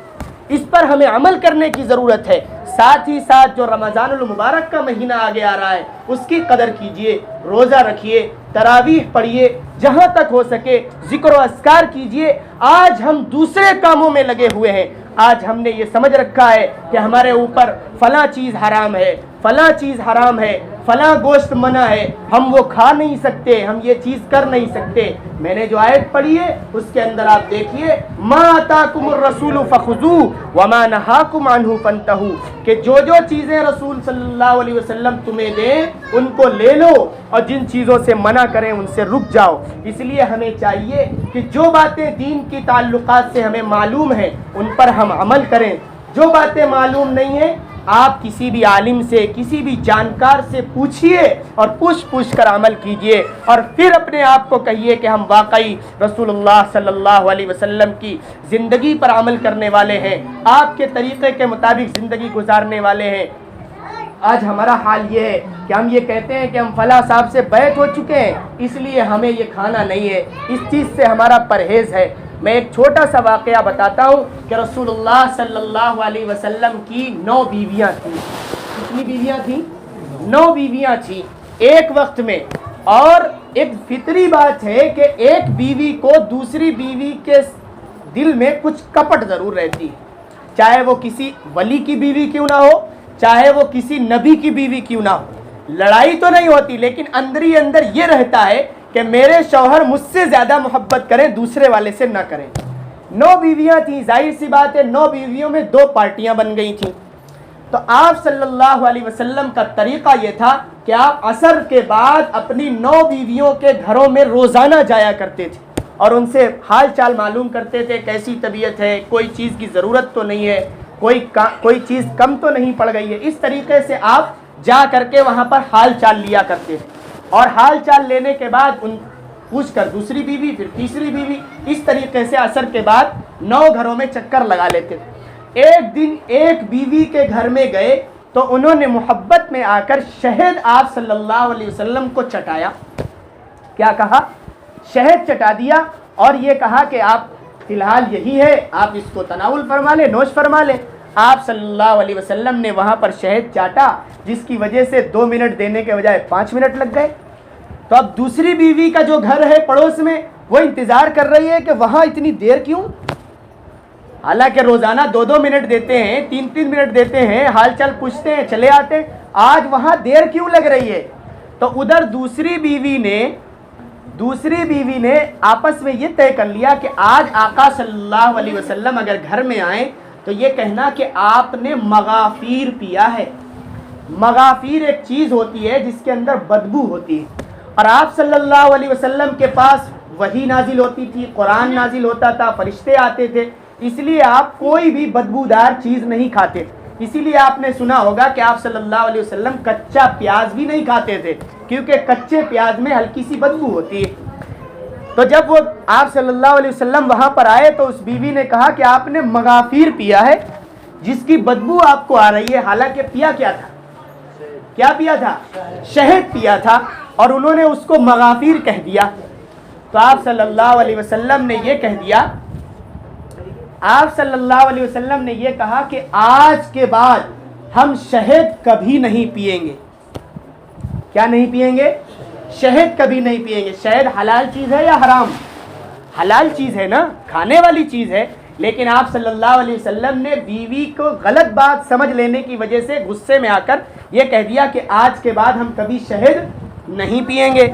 اس پر ہمیں عمل کرنے کی ضرورت ہے. ساتھ ہی ساتھ جو رمضان المبارک کا مہینہ آگے آ رہا ہے اس کی قدر کیجئے، روزہ رکھیے، تراویح پڑھیے، جہاں تک ہو سکے ذکر و اذکار کیجئے. آج ہم دوسرے کاموں میں لگے ہوئے ہیں، آج ہم نے یہ سمجھ رکھا ہے کہ ہمارے اوپر فلاں چیز حرام ہے، فلاں چیز حرام ہے، فلاں گوشت منع ہے، ہم وہ کھا نہیں سکتے، ہم یہ چیز کر نہیں سکتے. میں نے جو آیت پڑھی ہے اس کے اندر آپ دیکھیے ما آتاکم الرسول فخذوہ وما نہاکم عنہ فانتہوا، کہ جو چیزیں رسول صلی اللہ علیہ وسلم تمہیں دیں ان کو لے لو اور جن چیزوں سے منع کریں ان سے رک جاؤ. اس لیے ہمیں چاہیے کہ جو باتیں دین کی تعلقات سے ہمیں معلوم ہیں ان پر ہم عمل کریں. جو باتیں معلوم نہیں ہیں آپ کسی بھی عالم سے، کسی بھی جانکار سے پوچھئے اور پوچھ کر عمل کیجئے، اور پھر اپنے آپ کو کہیے کہ ہم واقعی رسول اللہ صلی اللہ علیہ وسلم کی زندگی پر عمل کرنے والے ہیں، آپ کے طریقے کے مطابق زندگی گزارنے والے ہیں. آج ہمارا حال یہ ہے کہ ہم یہ کہتے ہیں کہ ہم فلاں صاحب سے بیعت ہو چکے ہیں اس لیے ہمیں یہ کھانا نہیں ہے، اس چیز سے ہمارا پرہیز ہے. میں ایک چھوٹا سا واقعہ بتاتا ہوں کہ رسول اللہ صلی اللہ علیہ وسلم کی 9 بیویاں تھیں. کتنی بیویاں تھیں؟ 9 بیویاں تھیں ایک وقت میں. اور ایک فطری بات ہے کہ ایک بیوی کو دوسری بیوی کے دل میں کچھ کپٹ ضرور رہتی ہے، چاہے وہ کسی ولی کی بیوی کیوں نہ ہو، چاہے وہ کسی نبی کی بیوی کیوں نہ ہو، لڑائی تو نہیں ہوتی لیکن اندر ہی اندر یہ رہتا ہے کہ میرے شوہر مجھ سے زیادہ محبت کریں، دوسرے والے سے نہ کریں۔ 9 بیویاں تھیں، ظاہر سی بات ہے 9 بیویوں میں 2 پارٹیاں بن گئی تھیں۔ تو آپ صلی اللہ علیہ وسلم کا طریقہ یہ تھا کہ آپ عصر کے بعد اپنی 9 بیویوں کے گھروں میں روزانہ جایا کرتے تھے اور ان سے حال چال معلوم کرتے تھے، کیسی طبیعت ہے، کوئی چیز کی ضرورت تو نہیں ہے، کوئی چیز کم تو نہیں پڑ گئی ہے۔ اس طریقے سے آپ جا کر کے وہاں پر حال چال لیا کرتے تھے، اور حال چال لینے کے بعد ان پوچھ کر دوسری بیوی، پھر تیسری بیوی، اس طریقے سے عصر کے بعد 9 گھروں میں چکر لگا لیتے تھے۔ ایک دن ایک بیوی کے گھر میں گئے تو انہوں نے محبت میں آ کر شہد آپ صلی اللہ علیہ وسلم کو چٹایا۔ کیا کہا؟ شہد چٹا دیا اور یہ کہا کہ آپ فی الحال یہی ہے، آپ اس کو تناول فرما لیں، نوش فرما لیں۔ آپ صلی اللہ علیہ وسلم نے وہاں پر شہد چاٹا، جس کی وجہ سے 2 منٹ دینے کے بجائے 5 منٹ لگ گئے۔ تو اب دوسری بیوی کا جو گھر ہے پڑوس میں، وہ انتظار کر رہی ہے کہ وہاں اتنی دیر کیوں، حالانکہ روزانہ 2 منٹ دیتے ہیں، 3 منٹ دیتے ہیں، حال چال پوچھتے ہیں، چلے آتے ہیں، آج وہاں دیر کیوں لگ رہی ہے؟ تو ادھر دوسری بیوی نے آپس میں یہ طے کر لیا کہ آج آقا صلی اللہ علیہ وسلم اگر گھر میں آئیں تو یہ کہنا کہ آپ نے مغافیر پیا ہے۔ مغافیر ایک چیز ہوتی ہے جس کے اندر بدبو ہوتی ہے، اور آپ صلی اللہ علیہ وسلم کے پاس وحی نازل ہوتی تھی، قرآن نازل ہوتا تھا، فرشتے آتے تھے، اس لیے آپ کوئی بھی بدبودار چیز نہیں کھاتے۔ اسی لیے آپ نے سنا ہوگا کہ آپ صلی اللہ علیہ وسلم کچا پیاز بھی نہیں کھاتے تھے، کیونکہ کچے پیاز میں ہلکی سی بدبو ہوتی ہے۔ تو جب وہ آپ صلی اللہ علیہ وسلم وہاں پر آئے تو اس بیوی نے کہا کہ آپ نے مغافیر پیا ہے جس کی بدبو آپ کو آ رہی ہے، حالانکہ پیا کیا تھا؟ کیا پیا تھا؟ شہد پیا تھا، اور انہوں نے اس کو مغافیر کہہ دیا۔ تو آپ صلی اللہ علیہ وسلم نے یہ کہہ دیا، آپ صلی اللہ علیہ وسلم نے یہ کہا کہ آج کے بعد ہم شہد کبھی نہیں پیئیں گے۔ کیا نہیں پیئیں گے؟ شہد کبھی نہیں پیئیں گے۔ شہد حلال چیز ہے یا حرام؟ حلال چیز ہے نا، کھانے والی چیز ہے، لیکن آپ صلی اللہ علیہ وسلم نے بیوی کو غلط بات سمجھ لینے کی وجہ سے غصے میں آ کر یہ کہہ دیا کہ آج کے بعد ہم کبھی شہد نہیں پیئیں گے۔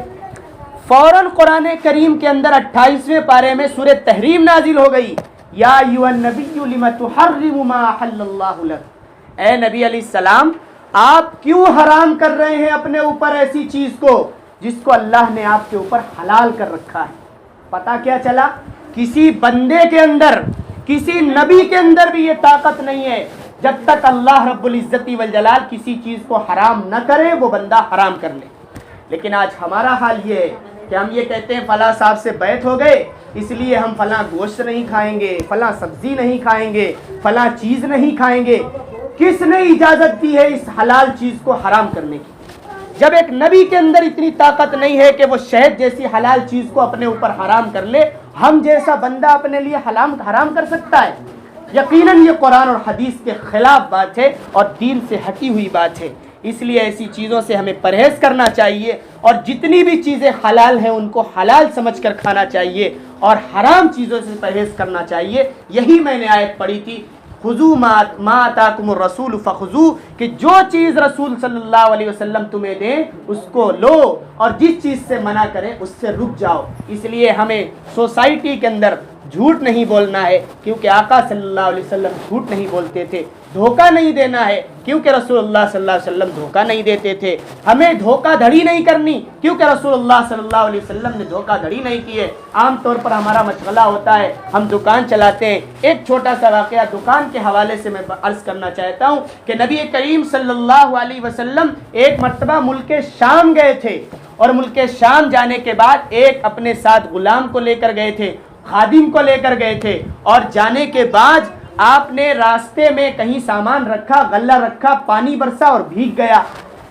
فوراً قرآن کریم کے اندر 28ویں پارے میں سورہ تحریم نازل ہو گئی، یا ایھا النبی لم تحرم ما احل اللہ لک، اے نبی علیہ السلام آپ کیوں حرام کر رہے ہیں اپنے اوپر ایسی چیز کو جس کو اللہ نے آپ کے اوپر حلال کر رکھا ہے۔ پتہ کیا چلا؟ کسی بندے کے اندر، کسی نبی کے اندر بھی یہ طاقت نہیں ہے، جب تک اللہ رب العزت والجلال کسی چیز کو حرام نہ کرے وہ بندہ حرام کر لے۔ لیکن آج ہمارا حال یہ ہے کہ ہم یہ کہتے ہیں فلاں صاحب سے بیعت ہو گئے اس لیے ہم فلاں گوشت نہیں کھائیں گے، فلاں سبزی نہیں کھائیں گے، فلاں چیز نہیں کھائیں گے۔ کس نے اجازت دی ہے اس حلال چیز کو حرام کرنے کی؟ جب ایک نبی کے اندر اتنی طاقت نہیں ہے کہ وہ شہد جیسی حلال چیز کو اپنے اوپر حرام کر لے، ہم جیسا بندہ اپنے لیے حرام کر سکتا ہے؟ یقیناً یہ قرآن اور حدیث کے خلاف بات ہے اور دین سے ہٹی ہوئی بات ہے۔ اس لیے ایسی چیزوں سے ہمیں پرہیز کرنا چاہیے، اور جتنی بھی چیزیں حلال ہیں ان کو حلال سمجھ کر کھانا چاہیے اور حرام چیزوں سے پرہیز کرنا چاہیے۔ یہی میں نے آیت پڑھی تھی، خذوا ما آتاکم الرسول فخذوہ، کہ جو چیز رسول صلی اللہ علیہ وسلم تمہیں دیں اس کو لو، اور جس چیز سے منع کریں اس سے رک جاؤ۔ اس لیے ہمیں سوسائٹی کے اندر جھوٹ نہیں بولنا ہے، کیونکہ آقا صلی اللہ علیہ وسلم جھوٹ نہیں بولتے تھے۔ دھوکہ نہیں دینا ہے، کیونکہ رسول اللہ صلی اللہ علیہ وسلم دھوکہ نہیں دیتے تھے۔ ہمیں دھوکہ دھڑی نہیں کرنی، کیونکہ رسول اللہ صلی اللہ علیہ وسلم نے دھوکہ دھڑی نہیں کی ہے۔ عام طور پر ہمارا مشغلہ ہوتا ہے، ہم دکان چلاتے ہیں۔ ایک چھوٹا سا واقعہ دکان کے حوالے سے میں عرض کرنا چاہتا ہوں کہ نبی کریم صلی اللہ علیہ وسلم ایک مرتبہ ملک شام گئے تھے، اور ملک شام جانے کے بعد ایک اپنے ساتھ غلام کو لے کر گئے تھے، خادم کو لے کر گئے تھے، اور جانے کے بعد آپ نے راستے میں کہیں سامان رکھا، غلہ رکھا، پانی برسا اور بھیگ گیا،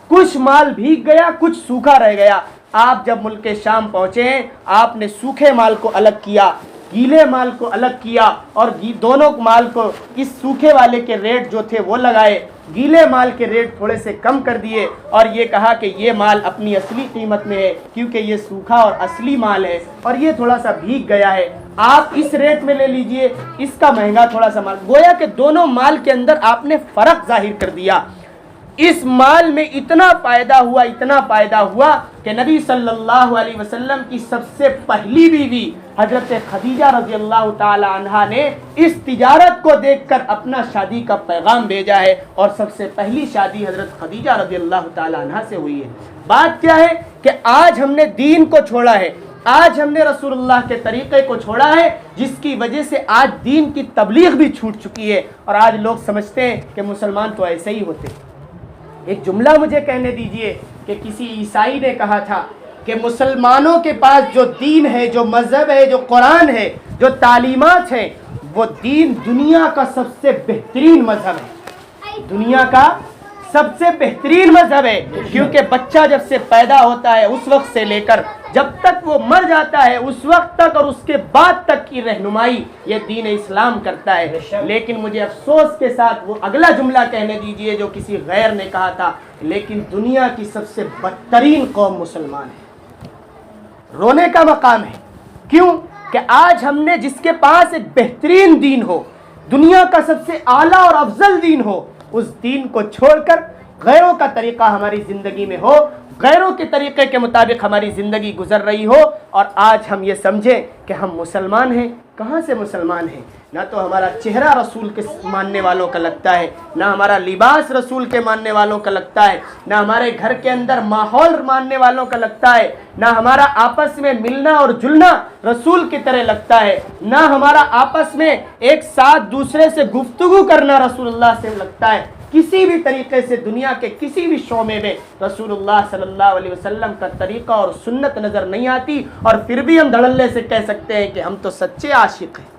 کچھ مال بھیگ گیا، کچھ سوکھا رہ گیا۔ آپ جب ملک شام پہنچے ہیں آپ نے سوکھے مال کو الگ کیا، گیلے مال کو الگ کیا، اور دونوں مال کو اس سوکھے والے کے ریٹ جو تھے وہ لگائے، گیلے مال کے ریٹ تھوڑے سے کم کر دیے، اور یہ کہا کہ یہ مال اپنی اصلی قیمت میں ہے کیونکہ یہ سوکھا اور اصلی مال ہے، اور یہ تھوڑا سا بھیگ گیا ہے۔ آپ اس ریٹ میں لے لیجئے، اس کا مہنگا تھوڑا سا مال، گویا کہ دونوں مال کے اندر آپ نے فرق ظاہر کر دیا۔ اس مال میں اتنا فائدہ ہوا کہ نبی صلی اللہ علیہ وسلم کی سب سے پہلی بیوی حضرت خدیجہ رضی اللہ تعالی عنہا نے اس تجارت کو دیکھ کر اپنا شادی کا پیغام بھیجا ہے، اور سب سے پہلی شادی حضرت خدیجہ رضی اللہ تعالی عنہا سے ہوئی ہے۔ بات کیا ہے کہ آج ہم نے دین کو چھوڑا ہے، آج ہم نے رسول اللہ کے طریقے کو چھوڑا ہے، جس کی وجہ سے آج دین کی تبلیغ بھی چھوٹ چکی ہے، اور آج لوگ سمجھتے ہیں کہ مسلمان تو ایسے ہی ہوتے ہیں۔ ایک جملہ مجھے کہنے دیجئے کہ کسی عیسائی نے کہا تھا کہ مسلمانوں کے پاس جو دین ہے، جو مذہب ہے، جو قرآن ہے، جو تعلیمات ہیں، وہ دین دنیا کا سب سے بہترین مذہب ہے، دنیا کا سب سے بہترین مذہب ہے، کیونکہ بچہ جب سے پیدا ہوتا ہے اس وقت سے لے کر جب تک وہ مر جاتا ہے اس وقت تک اور اس کے بعد تک کی رہنمائی یہ دین اسلام کرتا ہے۔ لیکن مجھے افسوس کے ساتھ وہ اگلا جملہ کہنے دیجئے جو کسی غیر نے کہا تھا، لیکن دنیا کی سب سے بدترین قوم مسلمان ہے۔ رونے کا مقام ہے، کیوں کہ آج ہم نے جس کے پاس ایک بہترین دین ہو، دنیا کا سب سے اعلیٰ اور افضل دین ہو، اس دین کو چھوڑ کر غیروں کا طریقہ ہماری زندگی میں ہو، غیروں کے طریقے کے مطابق ہماری زندگی گزر رہی ہو، اور آج ہم یہ سمجھیں کہ ہم مسلمان ہیں۔ کہاں سے مسلمان ہیں؟ نہ تو ہمارا چہرہ رسول کے ماننے والوں کا لگتا ہے، نہ ہمارا لباس رسول کے ماننے والوں کا لگتا ہے، نہ ہمارے گھر کے اندر ماحول ماننے والوں کا لگتا ہے، نہ ہمارا آپس میں ملنا اور جلنا رسول کی طرح لگتا ہے، نہ ہمارا آپس میں ایک ساتھ دوسرے سے گفتگو کرنا رسول اللہ سے لگتا ہے۔ کسی بھی طریقے سے دنیا کے کسی بھی شعبے میں رسول اللہ صلی اللہ علیہ وسلم کا طریقہ اور سنت نظر نہیں آتی، اور پھر بھی ہم دھڑلے سے کہہ سکتے ہیں کہ ہم تو سچے عاشق ہیں۔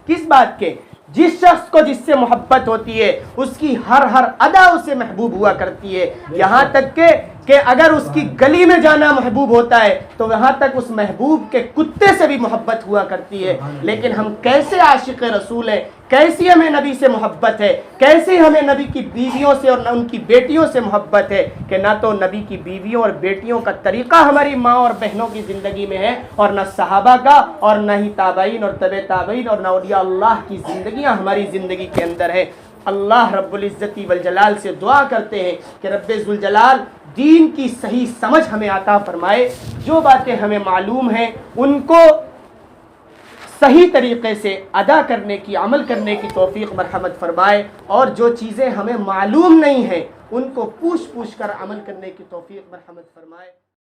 کس بات کے؟ جس شخص کو جس سے محبت ہوتی ہے اس کی ہر ادا اسے محبوب ہوا کرتی ہے، یہاں تک کہ اگر اس کی گلی میں جانا محبوب ہوتا ہے تو وہاں تک اس محبوب کے کتے سے بھی محبت ہوا کرتی ہے۔ لیکن ہم کیسے عاشق رسول ہیں، کیسی ہمیں نبی سے محبت ہے، کیسے ہمیں نبی کی بیویوں سے اور ان کی بیٹیوں سے محبت ہے کہ نہ تو نبی کی بیویوں اور بیٹیوں کا طریقہ ہماری ماں اور بہنوں کی زندگی میں ہے، اور نہ صحابہ کا، اور نہ ہی تابعین اور تبع تابعین اور نہ اولیاء اللہ کی زندگیاں ہماری زندگی کے اندر ہے۔ اللہ رب العزت والجلال سے دعا کرتے ہیں کہ رب ذوالجلال دین کی صحیح سمجھ ہمیں عطا فرمائے، جو باتیں ہمیں معلوم ہیں ان کو صحیح طریقے سے ادا کرنے کی، عمل کرنے کی توفیق مرحمت فرمائے، اور جو چیزیں ہمیں معلوم نہیں ہیں ان کو پوچھ کر عمل کرنے کی توفیق مرحمت فرمائے۔